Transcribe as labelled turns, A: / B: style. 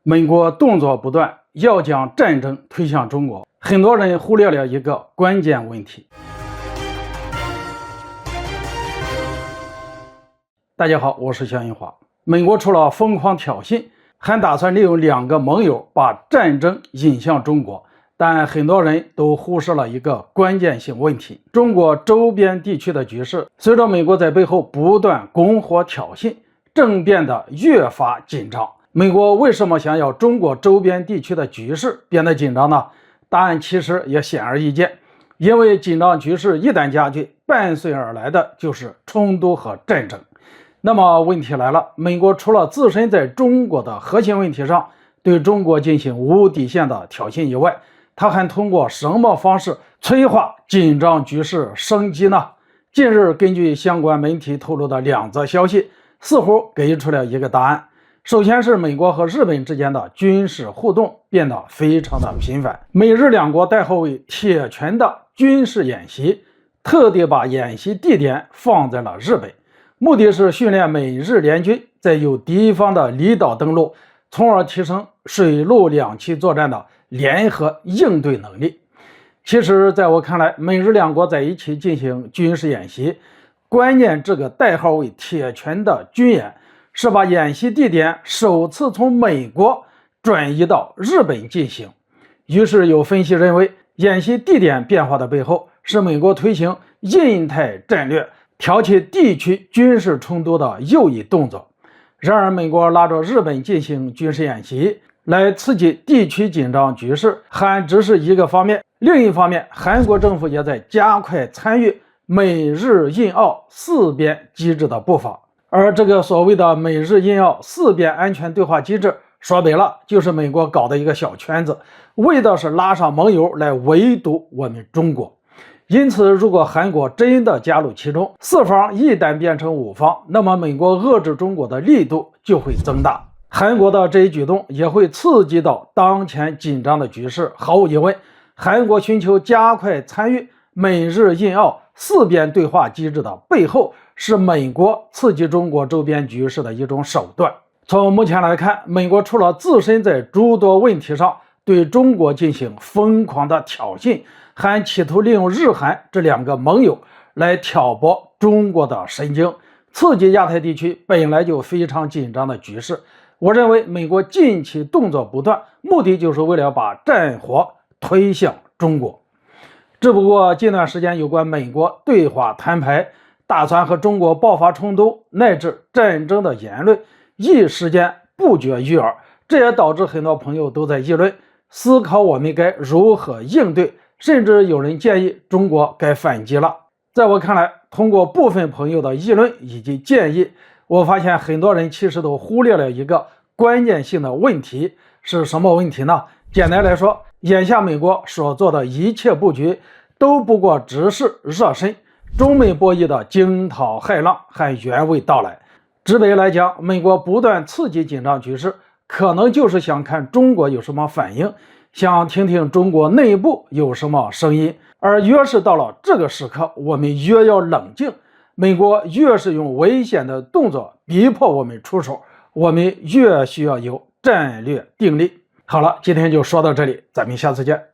A: 美国动作不断，要将战争推向中国，很多人忽略了一个关键问题。大家好，我是肖云华。美国除了疯狂挑衅，还打算利用2个盟友把战争引向中国，但很多人都忽视了一个关键性问题：中国周边地区的局势，随着美国在背后不断拱火挑衅，正变得越发紧张。美国为什么想要中国周边地区的局势变得紧张呢？答案其实也显而易见，因为紧张局势一旦加剧，伴随而来的就是冲突和战争。那么问题来了，美国除了自身在中国的核心问题上对中国进行无底线的挑衅以外，他还通过什么方式催化紧张局势升级呢？近日根据相关媒体透露的2则消息，似乎给出了一个答案。首先是美国和日本之间的军事互动变得非常的频繁，美日2国代号为铁拳的军事演习，特地把演习地点放在了日本，目的是训练美日联军在有敌方的离岛登陆，从而提升水陆两栖作战的联合应对能力。其实在我看来，美日2国在一起进行军事演习，关键这个代号为铁拳的军演是把演习地点首次从美国转移到日本进行。于是有分析认为，演习地点变化的背后是美国推行印太战略，挑起地区军事冲突的又一动作。然而美国拉着日本进行军事演习来刺激地区紧张局势还只是一个方面，另一方面韩国政府也在加快参与美日印澳4边机制的步伐。而这个所谓的美日印澳4边安全对话机制，说白了就是美国搞的一个小圈子，为的是拉上盟友来围堵我们中国。因此如果韩国真的加入其中，4方一旦变成5方，那么美国遏制中国的力度就会增大。韩国的这一举动也会刺激到当前紧张的局势。毫无疑问，韩国寻求加快参与美日印澳4边对话机制的背后，是美国刺激中国周边局势的一种手段。从目前来看，美国除了自身在诸多问题上对中国进行疯狂的挑衅，还企图利用日韩这2个盟友来挑拨中国的神经，刺激亚太地区本来就非常紧张的局势。我认为美国近期动作不断，目的就是为了把战火推向中国。只不过近段时间有关美国对华摊牌，打算和中国爆发冲突乃至战争的言论一时间不绝于耳，这也导致很多朋友都在议论，思考我们该如何应对，甚至有人建议中国该反击了。在我看来，通过部分朋友的议论以及建议，我发现很多人其实都忽略了一个关键性的问题。是什么问题呢？简单来说，眼下美国所做的一切布局都不过只是热身，中美博弈的惊涛骇浪还远未到来。直白来讲，美国不断刺激紧张局势，可能就是想看中国有什么反应，想听听中国内部有什么声音。而越是到了这个时刻，我们越要冷静，美国越是用危险的动作逼迫我们出手，我们越需要有战略定力。好了，今天就说到这里，咱们下次见。